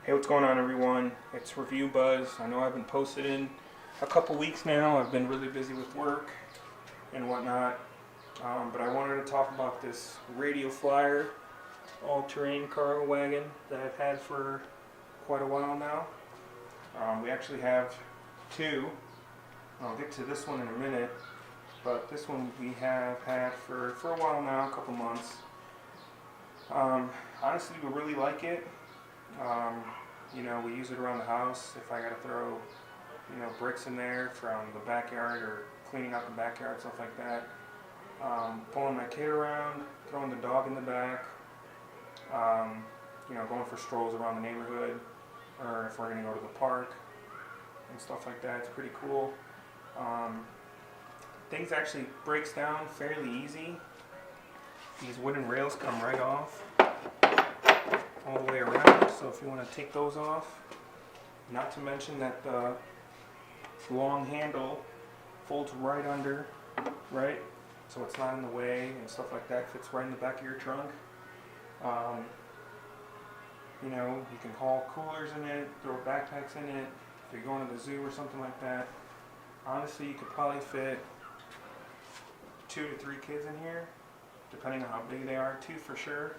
Hey, what's going on, everyone? It's Review Buzz. I know I've been posted in a couple weeks now. I've been really busy with work and whatnot, but I wanted to talk about this Radio Flyer all-terrain cargo wagon that I've had for quite a while now. We actually have two. I'll get to this one in a minute, but this one we have had for a while now, a couple months. Honestly, we really like it. We use it around the house if I gotta throw, bricks in there from the backyard or cleaning out the backyard, stuff like that. Pulling my kid around, throwing the dog in the back, going for strolls around the neighborhood, or if we're gonna go to the park and stuff like that. It's pretty cool. Things actually breaks down fairly easy. These wooden rails come right off all the way around, so if you want to take those off, not to mention that the long handle folds right under, right, so it's not in the way and stuff like that, fits right in the back of your trunk. You can haul coolers in it, throw backpacks in it, if you're going to the zoo or something like that. Honestly, you could probably fit 2 to 3 kids in here, depending on how big they are, 2 for sure.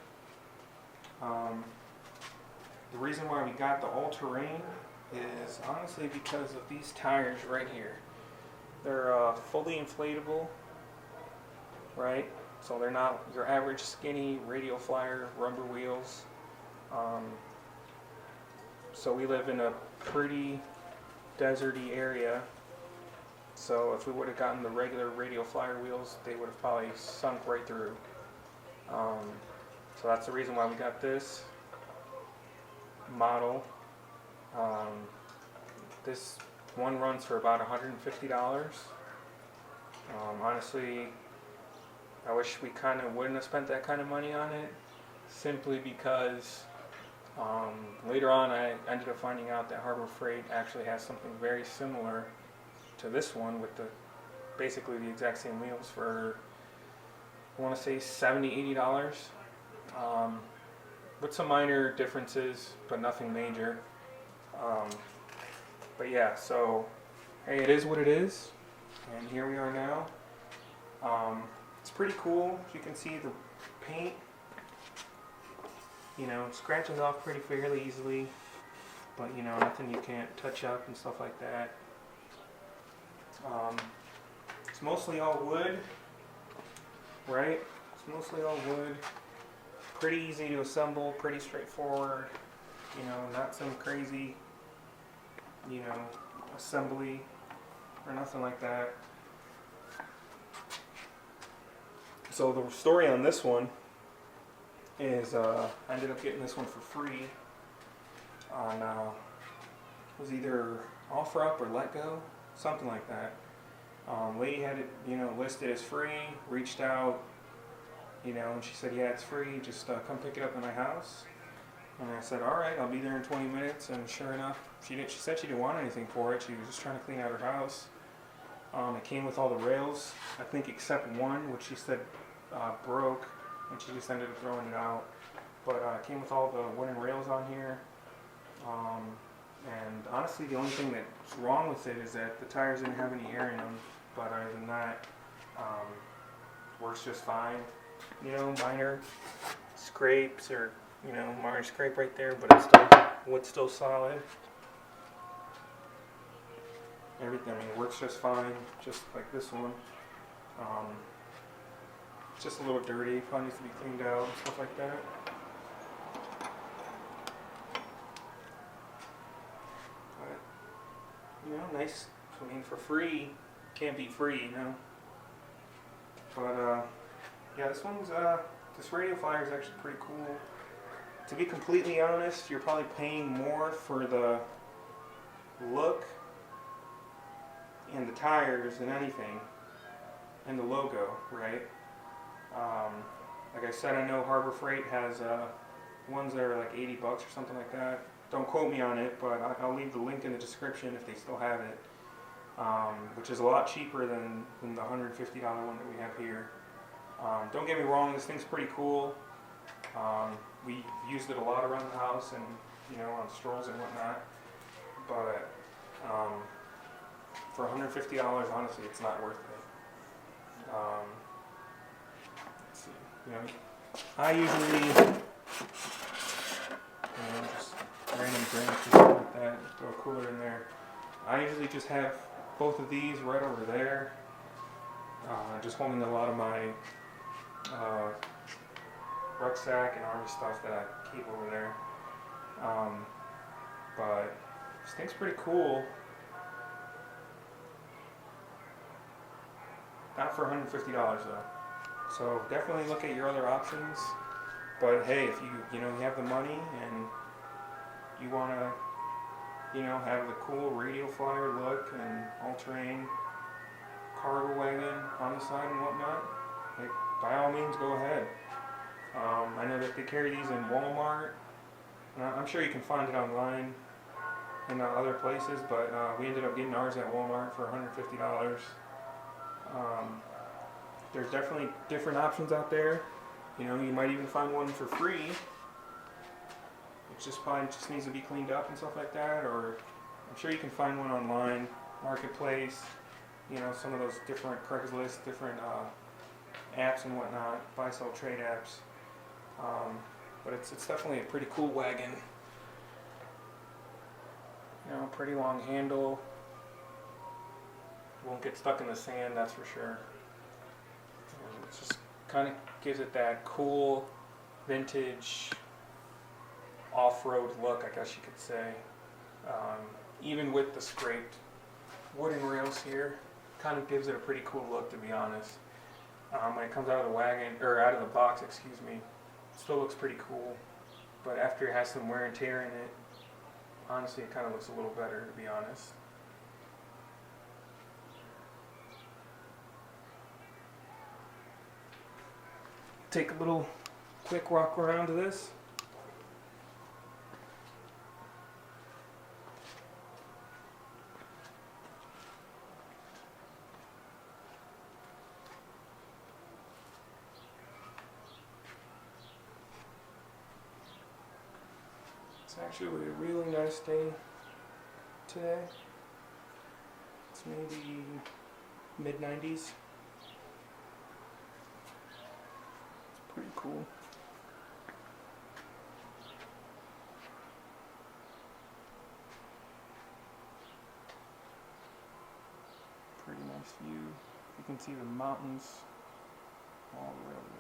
The reason why we got the all-terrain is honestly because of these tires right here. They're fully inflatable, right? So they're not your average skinny Radio Flyer rubber wheels. So we live in a pretty deserty area. So if we would have gotten the regular Radio Flyer wheels, they would have probably sunk right through. So that's the reason why we got this model. This one runs for about $150. Honestly, I wish we kind of wouldn't have spent that kind of money on it, simply because later on I ended up finding out that Harbor Freight actually has something very similar to this one with basically the exact same wheels for, I want to say $70, $80. With some minor differences, but nothing major. But yeah, so hey, it is what it is, and here we are now. It's pretty cool. You can see the paint, scratches off pretty fairly easily, but nothing you can't touch up and stuff like that. It's mostly all wood, right? It's mostly all wood. Pretty easy to assemble, pretty straightforward, not some crazy, assembly or nothing like that. So the story on this one is I ended up getting this one for free on, it was either OfferUp or Letgo, something like that. Lady had it, listed as free, reached out, and she said, yeah, it's free, just come pick it up at my house. And I said, all right, I'll be there in 20 minutes. And sure enough, she said she didn't want anything for it. She was just trying to clean out her house. It came with all the rails, I think except one, which she said broke, and she just ended up throwing it out. But it came with all the wooden rails on here. And honestly, the only thing that's wrong with it is that the tires didn't have any air in them. But other than that, works just fine. Minor scrapes or, minor scrape right there, but wood's still solid. Everything, it works just fine, just like this one. It's just a little dirty, probably needs to be cleaned out and stuff like that. But, nice. For free, can't be free, But, yeah, this Radio Flyer is actually pretty cool. To be completely honest, you're probably paying more for the look and the tires than anything, and the logo, right? Like I said, I know Harbor Freight has ones that are like $80 or something like that. Don't quote me on it, but I'll leave the link in the description if they still have it, which is a lot cheaper than the $150 one that we have here. Don't get me wrong, this thing's pretty cool. we used it a lot around the house and, you know, on strolls and whatnot. But for $150, honestly, it's not worth it. Let's see, you know, I usually, just random drinks or something like that, throw a cooler in there. I usually just have both of these right over there, just holding a lot of my rucksack and army stuff that I keep over there. But this thing's pretty cool. Not for $150 though. So definitely look at your other options. But hey, if you have the money and you want to, have the cool radial flyer look and all-terrain cargo wagon on the side and whatnot, like, by all means go ahead. I know that they carry these in Walmart. I'm sure you can find it online in other places, but we ended up getting ours at Walmart for $150. There's definitely different options out there. You might even find one for free. It probably just needs to be cleaned up and stuff like that, or I'm sure you can find one online, Marketplace, some of those different Craigslist, different apps and whatnot, buy, sell, trade apps. But it's definitely a pretty cool wagon. Pretty long handle. Won't get stuck in the sand, that's for sure. And it just kind of gives it that cool, vintage, off-road look, I guess you could say. Even with the scraped wooden rails here, kind of gives it a pretty cool look, to be honest. When it comes out of the wagon, or out of the box, excuse me, it still looks pretty cool. But after it has some wear and tear in it, honestly, it kind of looks a little better, to be honest. Take a little quick walk around to this. It's actually a really nice day today. It's maybe mid-90s. It's pretty cool. Pretty nice view. You can see the mountains all the way over